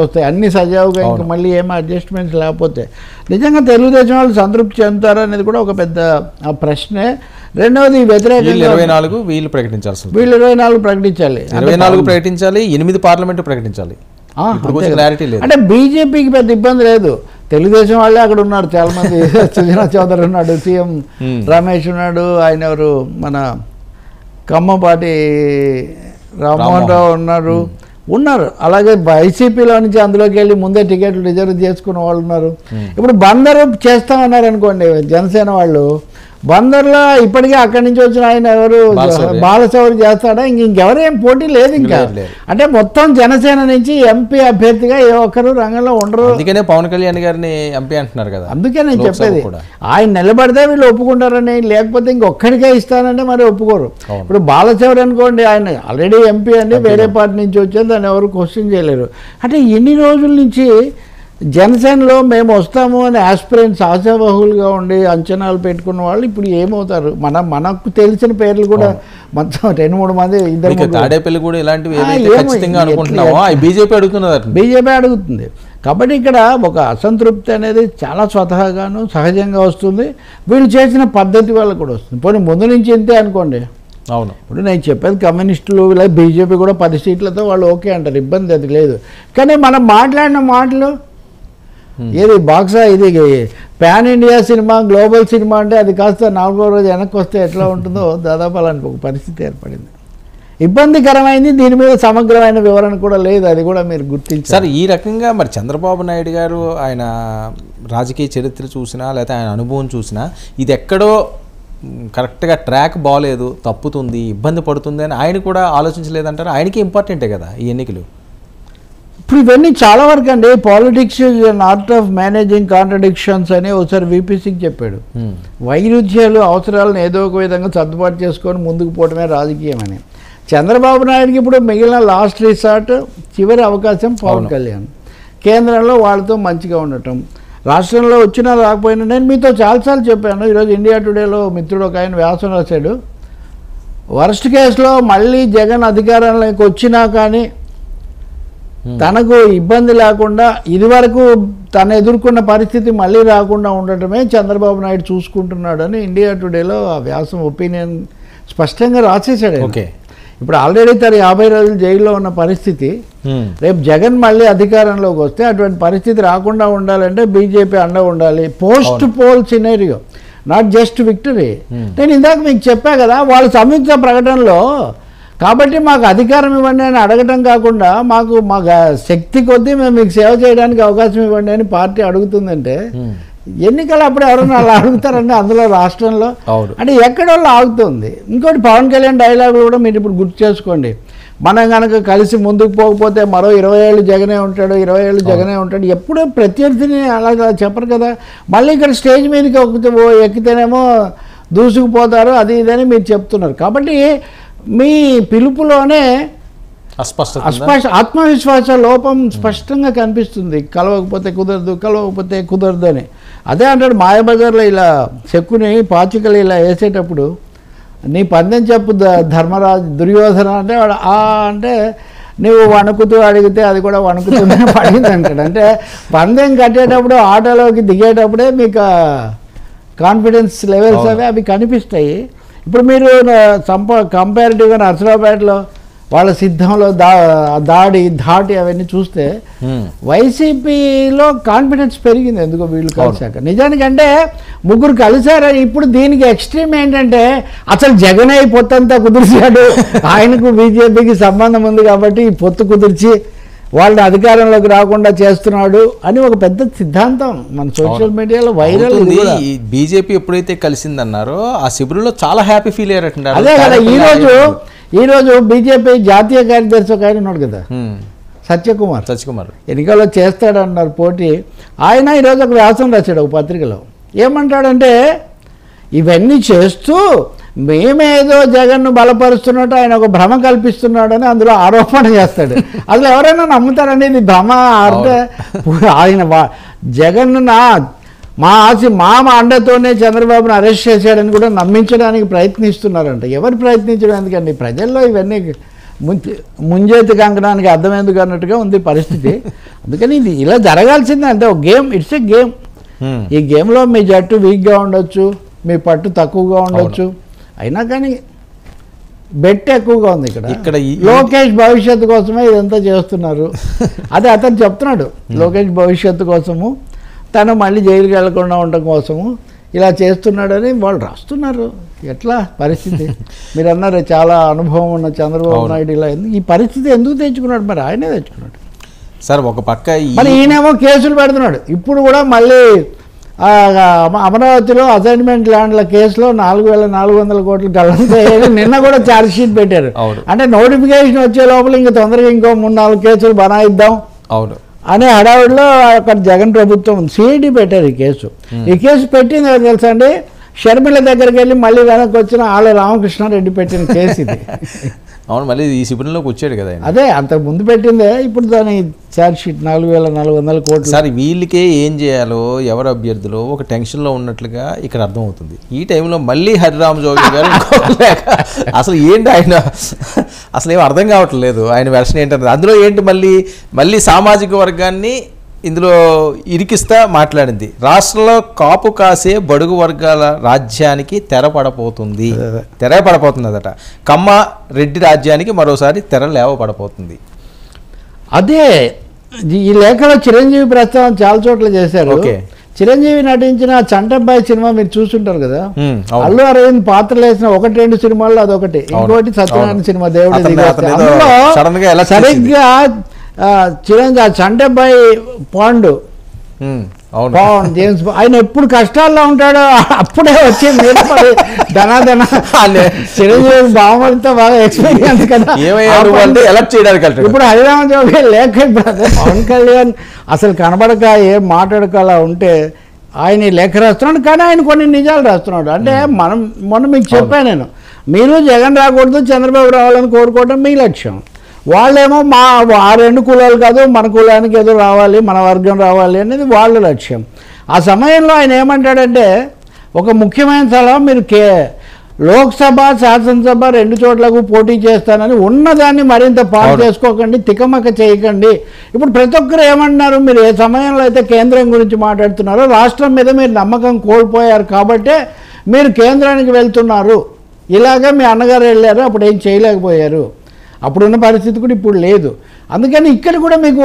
వస్తాయి అన్ని సజావుగా, ఇంకా మళ్ళీ ఏమో అడ్జస్ట్మెంట్స్ లేకపోతే నిజంగా తెలుగుదేశం వాళ్ళు సంతృప్తి చెందుతారు అనేది కూడా ఒక పెద్ద ప్రశ్నే. రెండవది వ్యతిరేకంగా 24 వీళ్ళు ప్రకటించాల్సి, వీళ్ళు 24 ప్రకటించాలి, 24 ప్రకటించాలి, 8 పార్లమెంట్ ప్రకటించాలి. క్లారిటీ లేదు అంటే బీజేపీకి పెద్ద ఇబ్బంది లేదు, తెలుగుదేశం వాళ్ళే అక్కడ ఉన్నారు చాలా మంది. సుజనా చౌదరి ఉన్నాడు, సీఎం రమేష్ ఉన్నాడు, ఆయన ఎవరు మన ఖమ్మంపాటి రామ్మోహన్ రావు ఉన్నారు. అలాగే వైసీపీలో నుంచి అందులోకి వెళ్ళి ముందే టికెట్లు రిజర్వ్ చేసుకున్న వాళ్ళు ఉన్నారు. ఇప్పుడు బందరు చేస్తామన్నారు అనుకోండి జనసేన వాళ్ళు, బందర్లో ఇప్పటికే అక్కడి నుంచి వచ్చిన ఆయన ఎవరు బాలశౌరి చేస్తాడా, ఇంకెవరు ఏం పోటీ లేదు ఇంకా. అంటే మొత్తం జనసేన నుంచి ఎంపీ అభ్యర్థిగా ఏ ఒక్కరు రంగంలో ఉండరు. అందుకనే పవన్ కళ్యాణ్ గారిని ఎంపీ అంటున్నారు కదా. అందుకే నేను చెప్పేది, ఆయన నిలబడితే వీళ్ళు ఒప్పుకుంటారని, లేకపోతే ఇంకొక్కడికే ఇస్తానంటే మరి ఒప్పుకోరు. ఇప్పుడు బాలశౌరి అనుకోండి, ఆయన ఆల్రెడీ ఎంపీ అండి, వేరే పార్టీ నుంచి వచ్చేది, దాన్ని ఎవరు క్వశ్చన్ చేయలేరు. అంటే ఎన్ని రోజుల నుంచి జనసేనలో మేము వస్తాము అని ఆస్పిరెంట్స్ ఆశాబహులుగా ఉండి అంచనాలు పెట్టుకున్న వాళ్ళు ఇప్పుడు ఏమవుతారు? మనకు తెలిసిన పేర్లు కూడా మొత్తం 2-3 మంది, తాడేపల్లి కూడా ఇలాంటివి బీజేపీ అడుగుతుంది. కాబట్టి ఇక్కడ ఒక అసంతృప్తి అనేది చాలా స్వతహాగాను సహజంగా వస్తుంది, వీళ్ళు చేసిన పద్ధతి వల్ల కూడా వస్తుంది. పోనీ ముందు నుంచి ఇంతే అనుకోండి. అవును, ఇప్పుడు నేను చెప్పేది కమ్యూనిస్టులు ఇలా బీజేపీ కూడా 10 సీట్లతో వాళ్ళు ఓకే అంటారు, ఇబ్బంది అది లేదు. కానీ మనం మాట్లాడిన మాటలు ఏది బాక్సా, ఇది pan India cinema, global cinema అంటే అది కాస్త 4వ రోజు వెనక్కి వస్తే ఎట్లా ఉంటుందో దాదాపు అలాంటి ఒక పరిస్థితి ఏర్పడింది. ఇబ్బందికరమైంది, దీని మీద సమగ్రమైన వివరణ కూడా లేదు, అది కూడా మీరు గుర్తించారు. సార్ ఈ రకంగా మరి చంద్రబాబు నాయుడు గారు ఆయన రాజకీయ చరిత్ర చూసినా లేకపోతే ఆయన అనుభవం చూసినా ఇది ఎక్కడో కరెక్ట్గా ట్రాక్ బాగలేదు, తప్పుతుంది, ఇబ్బంది పడుతుంది అని ఆయన కూడా ఆలోచించలేదంటారు. ఆయనకి ఇంపార్టెంటే కదా ఈ ఎన్నికలు. ఇప్పుడు ఇవన్నీ చాలా వరకు అండి, politics is an art of managing contradictions అని ఒకసారి వీపీసీకి చెప్పాడు. వైరుధ్యాలు అవసరాలను ఏదో ఒక విధంగా సర్దుబాటు చేసుకొని ముందుకు పోవడమే రాజకీయం అని. చంద్రబాబు నాయుడుకి ఇప్పుడు మిగిలిన లాస్ట్ రిసార్ట్, చివరి అవకాశం పవన్ కళ్యాణ్. కేంద్రంలో వాళ్ళతో మంచిగా ఉండటం, రాష్ట్రంలో వచ్చినా రాకపోయినా. నేను మీతో చాలాసార్లు చెప్పాను, ఈరోజు ఇండియా టుడేలో మిత్రుడు ఒక ఆయన వ్యాసం రాశాడు, వర్స్ట్ కేసులో మళ్ళీ జగన్ అధికారంలోకి వచ్చినా కానీ తనకు ఇబ్బంది లేకుండా ఇదివరకు తను ఎదుర్కొన్న పరిస్థితి మళ్ళీ రాకుండా ఉండటమే చంద్రబాబు నాయుడు చూసుకుంటున్నాడు అని ఇండియా టుడేలో ఆ వ్యాసం ఒపీనియన్ స్పష్టంగా రాసేసాడు. ఓకే, ఇప్పుడు ఆల్రెడీ తను 50 రోజులు జైల్లో ఉన్న పరిస్థితి, రేపు జగన్ మళ్ళీ అధికారంలోకి వస్తే అటువంటి పరిస్థితి రాకుండా ఉండాలంటే బీజేపీ అండ ఉండాలి. Post poll scenario, not just victory. నేను ఇందాక మీకు చెప్పా కదా, వాళ్ళ సంయుక్త ప్రకటనలో కాబట్టి మాకు అధికారం ఇవ్వండి అని అడగటం కాకుండా మాకు శక్తి కొద్దీ మేము మీకు సేవ చేయడానికి అవకాశం ఇవ్వండి అని పార్టీ అడుగుతుందంటే ఎన్నికలు అప్పుడు ఎవరైనా అలా అడుగుతారండి అందులో రాష్ట్రంలో? అంటే ఎక్కడో ఆగుతుంది. ఇంకోటి పవన్ కళ్యాణ్ డైలాగులు కూడా మీరు ఇప్పుడు గుర్తు చేసుకోండి, మనం కనుక కలిసి ముందుకు పోకపోతే మరో 20 ఏళ్ళు జగనే ఉంటాడు, 20 ఏళ్ళు జగనే ఉంటాడు. ఎప్పుడూ ప్రత్యర్థిని అలా చెప్పరు కదా. మళ్ళీ ఇక్కడ స్టేజ్ మీదకి ఎక్కితేనేమో దూసుకుపోతారు, అది ఇదని మీరు చెప్తున్నారు. కాబట్టి మీ పిలుపులోనే ఆత్మవిశ్వాస లోపం స్పష్టంగా కనిపిస్తుంది. కలవకపోతే కుదరదు అని. అదే అంటాడు మాయాబజార్లో ఇలా చెక్కుని పాచికలు ఇలా వేసేటప్పుడు, నీ పందెం చెప్పు దుర్యోధన అంటే వాడు అంటే నువ్వు వణుకుతూ అడిగితే అది కూడా వణుకుతూనే పడింది అంటాడు. అంటే పందెం కట్టేటప్పుడు ఆటోలోకి దిగేటప్పుడే మీకు కాన్ఫిడెన్స్ లెవెల్స్ అవి కనిపిస్తాయి. ఇప్పుడు మీరు కంపారిటివ్గా నర్సరావుపేటలో వాళ్ళ సిద్ధంలో ధాటి అవన్నీ చూస్తే వైసీపీలో కాన్ఫిడెన్స్ పెరిగింది ఎందుకో వీళ్ళు కలిసాక. నిజానికంటే ముగ్గురు కలిసారు. ఇప్పుడు దీనికి ఎక్స్ట్రీమ్ ఏంటంటే అసలు జగన్ పొత్తంతా కుదిర్చాడు, ఆయనకు బీజేపీకి సంబంధం ఉంది కాబట్టి ఈ పొత్తు కుదిర్చి వాళ్ళని అధికారంలోకి రాకుండా చేస్తున్నాడు అని ఒక పెద్ద సిద్ధాంతం మన సోషల్ మీడియాలో వైరల్. బీజేపీ ఎప్పుడైతే కలిసిందన్నారో ఆ శిబిరంలో చాలా హ్యాపీ ఫీల్ అయ్యారంట. అదే కదా, ఈరోజు బీజేపీ జాతీయ కార్యదర్శి ఒక ఆయన ఉన్నాడు కదా, సత్యకుమార్ ఎన్నికల్లో చేస్తాడన్నారు పోటీ. ఆయన ఈరోజు ఒక వ్యాసం రాశాడు ఒక పత్రికలో. ఏమంటాడంటే ఇవన్నీ చేస్తూ మేమేదో జగన్ను బలపరుస్తున్నట్టు ఆయన ఒక భ్రమ కల్పిస్తున్నాడని అందులో ఆరోపణ చేస్తాడు. అసలు ఎవరైనా నమ్ముతారండి ఇది భ్రమ? అంటే ఆయన జగన్ను మా అండతోనే చంద్రబాబును అరెస్ట్ చేశాడని కూడా నమ్మించడానికి ప్రయత్నిస్తున్నారంట. ఎవరు ప్రయత్నించడం ఎందుకండి? ప్రజల్లో ఇవన్నీ ముంజేతి కంకణానికి అర్థం ఎందుకు అన్నట్టుగా ఉంది పరిస్థితి. అందుకని ఇది ఇలా జరగాల్సిందే, అంటే ఒక గేమ్, ఇట్స్ ఏ గేమ్. ఈ గేమ్లో మీ జట్టు వీక్గా ఉండొచ్చు, మీ పట్టు తక్కువగా ఉండొచ్చు, అయినా కానీ బెట్ ఎక్కువగా ఉంది ఇక్కడ. లోకేష్ భవిష్యత్తు కోసమే ఇదంతా చేస్తున్నారు. అదే అతను చెప్తున్నాడు, లోకేష్ భవిష్యత్తు కోసము, తను మళ్ళీ జైలుకి వెళ్లకుండా ఉండటం కోసము ఇలా చేస్తున్నాడని వాళ్ళు రాస్తున్నారు. ఎట్లా పరిస్థితి? మీరు అన్నారు చాలా అనుభవం ఉన్న చంద్రబాబు నాయుడు ఇలా ఈ పరిస్థితి ఎందుకు తెచ్చుకున్నాడు? మరి ఆయనే తెచ్చుకున్నాడు సార్. ఒక పక్క మరి ఈయనేమో కేసులు పెడుతున్నాడు. ఇప్పుడు కూడా మళ్ళీ అమరావతిలో అసైన్మెంట్ ల్యాండ్ల కేసులో 4,400 కోట్లు గల్లంతయ్యాయి. నిన్న కూడా ఛార్జ్ షీట్ పెట్టారు. అంటే నోటిఫికేషన్ వచ్చే లోపల ఇంకా తొందరగా ఇంకో 3-4 కేసులు బనాయిద్దాం అనే హడావిడిలో అక్కడ జగన్ ప్రభుత్వం సిఐడి పెట్టారు ఈ కేసు. ఈ కేసు పెట్టింది ఎవరు తెలుసా అండి? షర్మిల దగ్గరికి వెళ్ళి మళ్ళీ వెనక్కి వచ్చిన ఆళ్ళ రామకృష్ణారెడ్డి పెట్టిన కేసు ఇది. అవును, మళ్ళీ ఈ శిబిరంలోకి వచ్చాడు కదా. అదే అంతకు ముందు పెట్టిందే, ఇప్పుడు దాని ఛార్జ్ షీట్ 4,400 కోట్లు. సార్ వీళ్ళకే ఏం చేయాలో ఎవరు అభ్యర్థులు ఒక టెన్షన్లో ఉన్నట్లుగా ఇక్కడ అర్థమవుతుంది. ఈ టైంలో మళ్ళీ హరిరామ్ జోగి గారు అసలు ఏంటి ఆయన, అసలు ఏం అర్థం కావట్లేదు ఆయన వెర్షన్ ఏంటంటే. అందులో ఏంటి మళ్ళీ సామాజిక వర్గాన్ని ఇందులో ఇరికిస్తా మాట్లాడింది. రాష్ట్రంలో కాపు కాసే బడుగు వర్గాల రాజ్యానికి తెరపడపోతుందట. కమ్మ రెడ్డి రాజ్యానికి మరోసారి తెర లేవపడపోతుంది. అదే ఈ లేఖలో చిరంజీవి ప్రస్తావన చాలా చోట్ల చేశారు. చిరంజీవి నటించిన చంటబ్బాయి సినిమా మీరు చూస్తుంటారు కదా, అల్లు అరవింద్ పాత్రలు వేసిన 1-2 సినిమాల్లో అదొకటి. ఇంకోటి సత్యనారాయణ సినిమా దేవుడి సరిగ్గా చిరంజీవి చంటబ్బాయి పాండు జేమ్స్ ఆయన ఎప్పుడు కష్టాల్లో ఉంటాడో అప్పుడే వచ్చి మీరు ధనాధన చిరంజీవి బావమరితో బాగా ఎక్స్పీరియన్స్ కదా. ఇప్పుడు హరిరామ జోగి లేఖ పవన్ కళ్యాణ్ అసలు కనబడక ఏం మాట్లాడక అలా ఉంటే ఆయన లేఖ రాస్తున్నాడు. కానీ ఆయన కొన్ని నిజాలు రాస్తున్నాడు. అంటే మొన్న మీకు చెప్పాను నేను, మీరు జగన్ రాకూడదు చంద్రబాబు రావాలని కోరుకోవడం మీ లక్ష్యం. వాళ్ళేమో ఆ 2 కులాలు కాదు, మన కులానికి ఏదో రావాలి, మన వర్గం రావాలి అనేది వాళ్ళ లక్ష్యం. ఆ సమయంలో ఆయన ఏమంటాడంటే, ఒక ముఖ్యమైన సలహా, మీరు లోక్సభ శాసనసభ 2 చోట్లకు పోటీ చేస్తానని ఉన్నదాన్ని మరింత పాడు చేసుకోకండి, తికమక చేయకండి. ఇప్పుడు ప్రతి ఒక్కరు ఏమంటున్నారు, మీరు ఏ సమయంలో అయితే కేంద్రం గురించి మాట్లాడుతున్నారో రాష్ట్రం మీద మీరు నమ్మకం కోల్పోయారు కాబట్టే మీరు కేంద్రానికి వెళ్తున్నారు. ఇలాగే మీ అన్నగారు వెళ్ళారు, అప్పుడు ఏం చేయలేకపోయారు. అప్పుడున్న పరిస్థితి కూడా ఇప్పుడు లేదు. అందుకని ఇక్కడ కూడా మీకు